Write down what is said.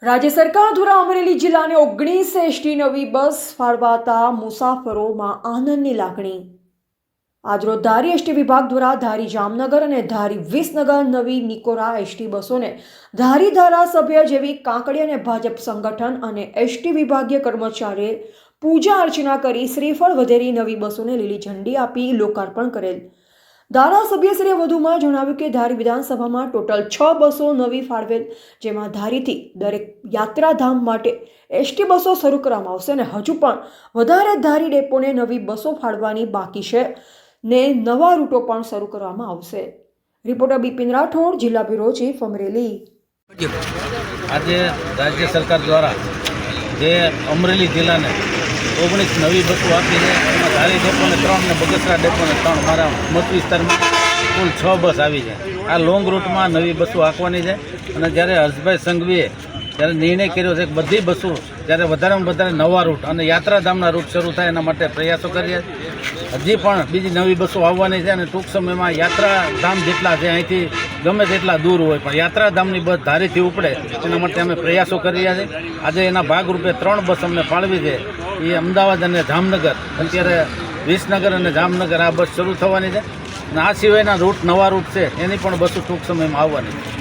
રાજ્ય સરકાર દ્વારા અમરેલી જિલ્લાને 19 એસટી નવી બસ ફાળવાતા મુસાફરોમાં આનંદની લાગણી। આજરોજ ધારી એસટી વિભાગ દ્વારા ધારી જામનગર અને ધારી વિસનગર નવી નિકોરા એસટી બસોને ધારી ધારાસભ્ય જેવી કાંકડી અને ભાજપ સંગઠન અને એસટી વિભાગીય કર્મચારીએ પૂજા અર્ચના કરી શ્રીફળ વધેરી નવી બસોને લીલી ઝંડી આપી લોકાર્પણ કરેલ। ધારાસભ્યશ્રીએ વધુમાં જણાવ્યું કે ધારી વિધાનસભામાં ટોટલ 6 બસો નવી ફાળવેલ, જેમાં ધારીથી દરેક યાત્રાધામ માટે એસટી બસો શરૂ કરવામાં આવશે અને હજુ પણ વધારે ધારી ડેપોને નવી બસો ફાળવવાની બાકી છે ને નવા રૂટો પણ શરૂ કરવામાં આવશે। રિપોર્ટર બિપિન રાઠોડ, જિલ્લા બ્યુરો ચીફ, અમરેલી। આજે રાજ્ય સરકાર દ્વારા જે અમરેલી જિલ્લાને 19 નવી બસો આપી છે, એમાં ધારી ડેપોને 3 ને બગસરા ડેપોને 3, મારા મત વિસ્તારમાં કુલ 6 બસ આવી છે। આ લોંગ રૂટમાં નવી બસો આપવાની છે અને જ્યારે હર્ષભાઈ સંઘવીએ જ્યારે નિર્ણય કર્યો છે કે બધી બસો જ્યારે વધારેમાં વધારે નવા રૂટ અને યાત્રાધામના રૂટ શરૂ થાય એના માટે પ્રયાસો કરીએ। હજી પણ બીજી નવી બસો આવવાની છે અને ટૂંક સમયમાં યાત્રાધામ જેટલા છે અહીંથી ગમે તેટલા દૂર હોય પણ યાત્રાધામની બસ ધારીથી ઉપડે એના માટે અમે પ્રયાસો કરી રહ્યા છીએ। આજે એના ભાગરૂપે 3 બસ અમને ફાળવી છે, એ અમદાવાદ અને જામનગર, અત્યારે વિસનગર અને જામનગર આ બસ શરૂ થવાની છે અને આ સિવાયના રૂટ નવા રૂટ છે એની પણ બસો ટૂંક સમયમાં આવવાની છે।